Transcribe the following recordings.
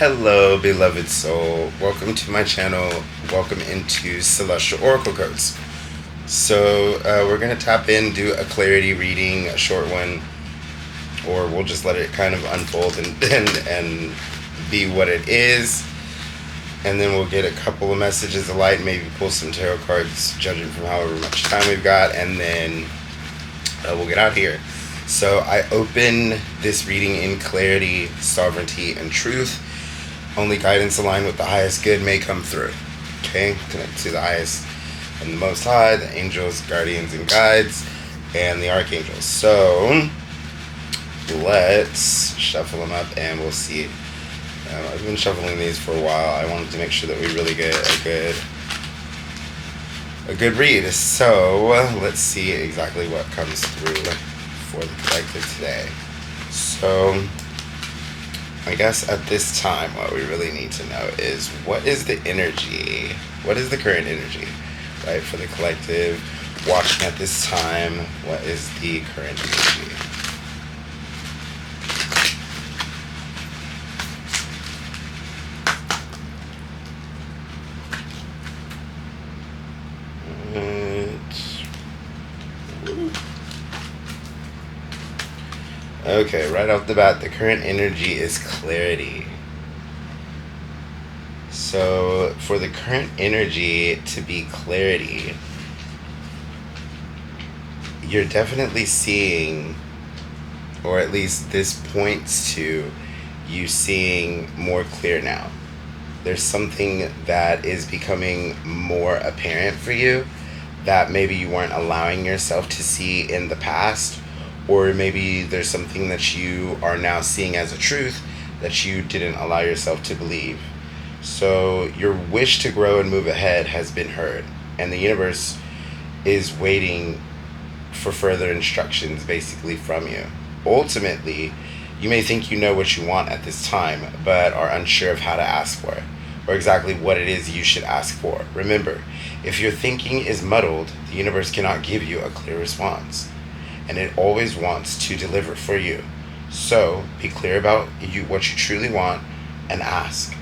Hello, beloved soul. Welcome to my channel. Welcome into Celestial Oracle Codes. So, we're going to tap in, do a clarity reading, a short one, or we'll just let it kind of unfold and be what it is. And then we'll get a couple of messages of light, maybe pull some tarot cards, judging from however much time we've got, and then we'll get out here. So, I open this reading in clarity, sovereignty, and truth. Only guidance aligned with the highest good may come through. Okay? Connect to the highest and the most high, the angels, guardians, and guides, and the archangels. So, let's shuffle them up and we'll see. I've been shuffling these for a while. I wanted to make sure that we really get a good read. So, let's see exactly what comes through for the collective today. So, I guess at this time, what we really need to know is what is the energy? What is the current energy, right, for the collective watching at this time? What is the current energy? Okay, right off the bat, the current energy is clarity. So, for the current energy to be clarity, you're definitely seeing, or at least this points to you seeing more clear now. There's something that is becoming more apparent for you that maybe you weren't allowing yourself to see in the past. Or maybe there's something that you are now seeing as a truth that you didn't allow yourself to believe. So your wish to grow and move ahead has been heard. And the universe is waiting for further instructions basically from you. Ultimately, you may think you know what you want at this time, but are unsure of how to ask for it, or exactly what it is you should ask for. Remember, if your thinking is muddled, the universe cannot give you a clear response. And it always wants to deliver for you. So, be clear about what you truly want and ask.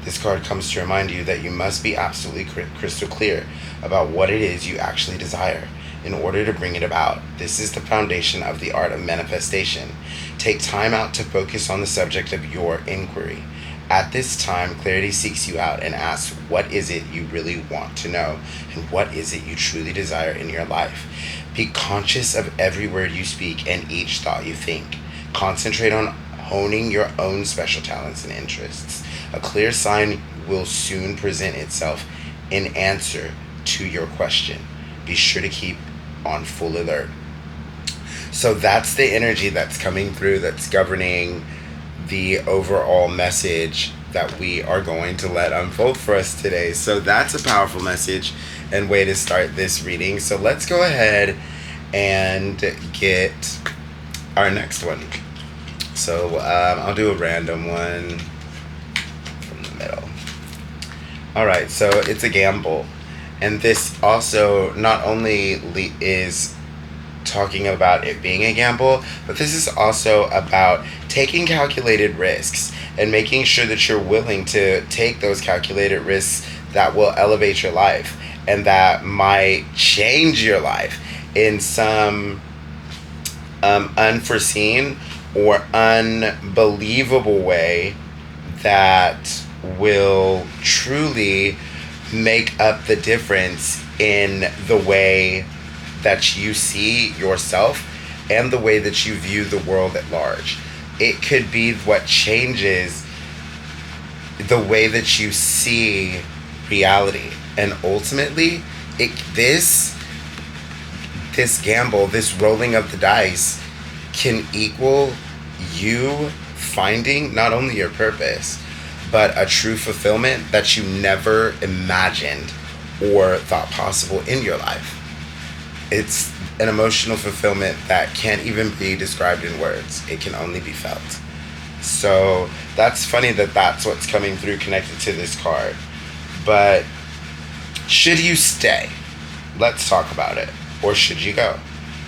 This card comes to remind you that you must be absolutely crystal clear about what it is you actually desire in order to bring it about. This is the foundation of the art of manifestation. Take time out to focus on the subject of your inquiry. At this time, clarity seeks you out and asks, what is it you really want to know? And what is it you truly desire in your life? Be conscious of every word you speak and each thought you think. Concentrate on honing your own special talents and interests. A clear sign will soon present itself in answer to your question. Be sure to keep on full alert. So that's the energy that's coming through, that's governing the overall message that we are going to let unfold for us today. So that's a powerful message and way to start this reading. So let's go ahead and get our next one. So I'll do a random one from the middle. Alright, so it's a gamble. And this also not only is talking about it being a gamble, but this is also about taking calculated risks and making sure that you're willing to take those calculated risks that will elevate your life and that might change your life in some unforeseen or unbelievable way that will truly make up the difference in the way that you see yourself and the way that you view the world at large. It could be what changes the way that you see reality. And ultimately, this gamble, this rolling of the dice, can equal you finding not only your purpose, but a true fulfillment that you never imagined or thought possible in your life. It's an emotional fulfillment that can't even be described in words. It can only be felt. So that's funny that that's what's coming through connected to this card. But should you stay? Let's talk about it. Or should you go?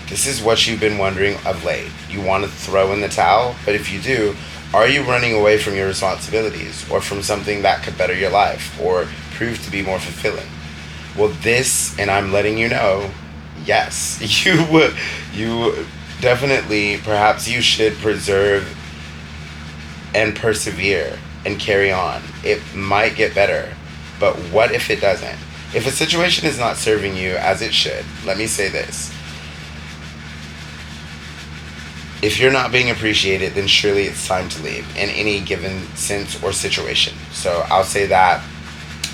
This is what you've been wondering of late. You want to throw in the towel, but if you do, Are you running away from your responsibilities or from something that could better your life or prove to be more fulfilling? Well, this, and I'm letting you know, yes, you definitely, perhaps you should preserve and persevere and carry on. It might get better, but what if it doesn't? If a situation is not serving you as it should, let me say this. If you're not being appreciated, then surely it's time to leave in any given sense or situation. So I'll say that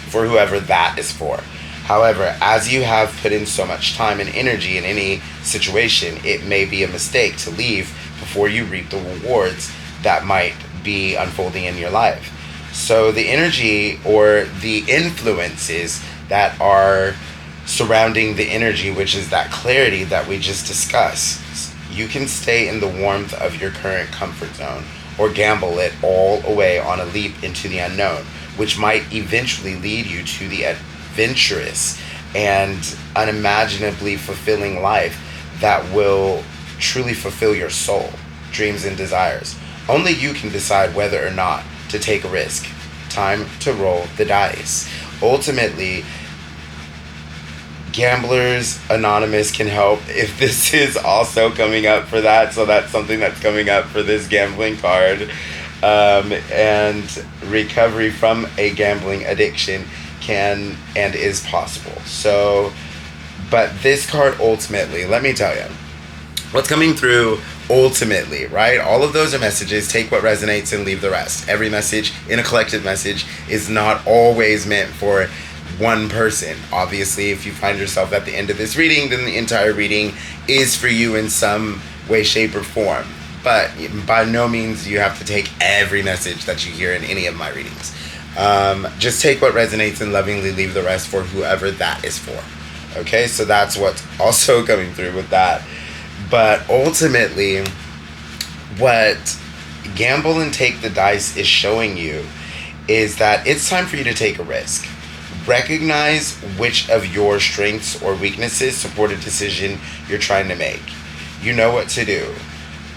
for whoever that is for. However, as you have put in so much time and energy in any situation, it may be a mistake to leave before you reap the rewards that might be unfolding in your life. So the energy or the influences that are surrounding the energy, which is that clarity that we just discussed, you can stay in the warmth of your current comfort zone or gamble it all away on a leap into the unknown, which might eventually lead you to the adventurous and unimaginably fulfilling life that will truly fulfill your soul, dreams, and desires. Only you can decide whether or not to take a risk. Time to roll the dice. Ultimately, Gamblers Anonymous can help if this is also coming up for that. So that's something that's coming up for this gambling card. And recovery from a gambling addiction can and is possible. So, but this card ultimately, let me tell you, what's coming through ultimately, right? All of those are messages. Take what resonates and leave the rest. Every message in a collective message is not always meant for one person. Obviously, if you find yourself at the end of this reading, then the entire reading is for you in some way, shape, or form. But by no means you have to take every message that you hear in any of my readings. Just take what resonates and lovingly leave the rest for whoever that is for. Okay, so that's what's also coming through with that. But ultimately, what Gamble and Take the Dice is showing you is that it's time for you to take a risk. Recognize which of your strengths or weaknesses support a decision you're trying to make. You know what to do.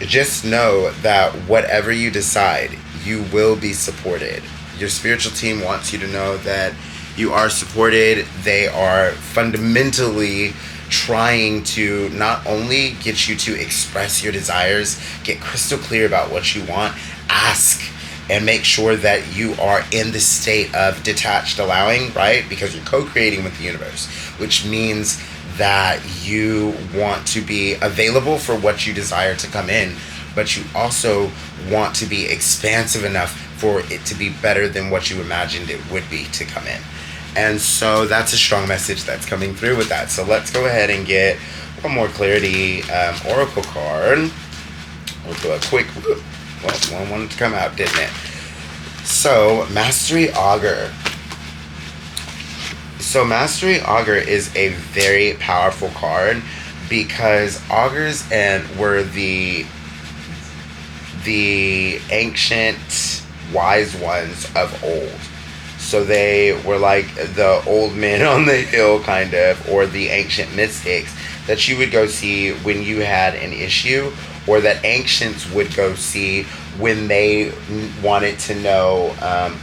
Just know that whatever you decide, you will be supported. Your spiritual team wants you to know that you are supported. They are fundamentally trying to not only get you to express your desires, get crystal clear about what you want, ask, and make sure that you are in the state of detached allowing, right? Because you're co-creating with the universe, which means that you want to be available for what you desire to come in, but you also want to be expansive enough for it to be better than what you imagined it would be to come in. And so that's a strong message that's coming through with that. So let's go ahead and get one more clarity oracle card. We'll do a quick, well, one wanted to come out, didn't it? So Mastery Augur. So Mastery Augur is a very powerful card because augurs were the ancient wise ones of old. So they were like the old men on the hill, kind of, or the ancient mystics that you would go see when you had an issue, or that ancients would go see when they wanted to know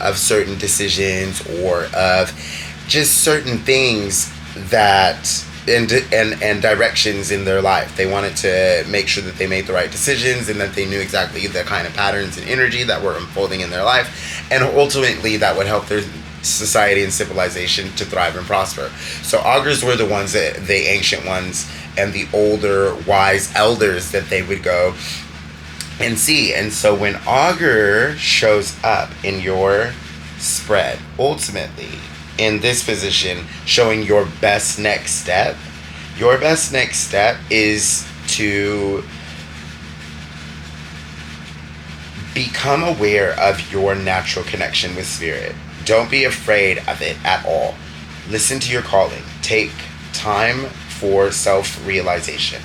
of certain decisions or of just certain things that and directions in their life. They wanted to make sure that they made the right decisions and that they knew exactly the kind of patterns and energy that were unfolding in their life, and ultimately that would help their society and civilization to thrive and prosper. So augurs were the ones that the ancient ones and the older wise elders that they would go and see. And so when augur shows up in your spread, ultimately in this position, showing your best next step is to become aware of your natural connection with spirit. Don't be afraid of it at all. Listen to your calling. Take time for self-realization.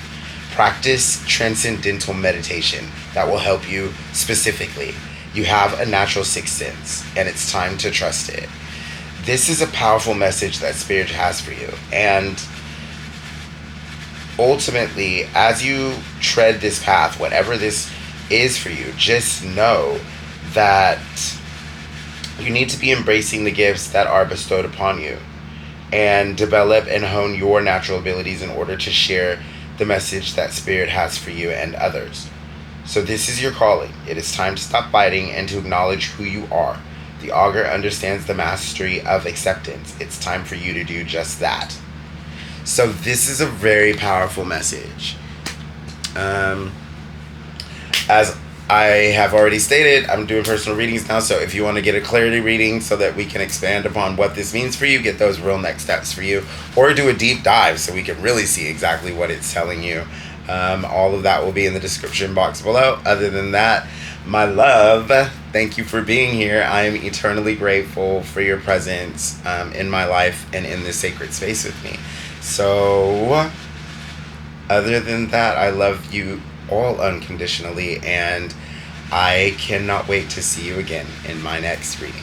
Practice transcendental meditation that will help you specifically. You have a natural sixth sense, and it's time to trust it. This is a powerful message that Spirit has for you. And ultimately, as you tread this path, whatever this is for you, just know that you need to be embracing the gifts that are bestowed upon you and develop and hone your natural abilities in order to share the message that Spirit has for you and others. So this is your calling. It is time to stop fighting and to acknowledge who you are. The Augur understands the mastery of acceptance. It's time for you to do just that. So this is a very powerful message. As I have already stated, I'm doing personal readings now, so if you want to get a clarity reading so that we can expand upon what this means for you, get those real next steps for you, or do a deep dive so we can really see exactly what it's telling you. All of that will be in the description box below. Other than that, my love, thank you for being here. I am eternally grateful for your presence in my life and in this sacred space with me. So, other than that, I love you all unconditionally, and I cannot wait to see you again in my next reading.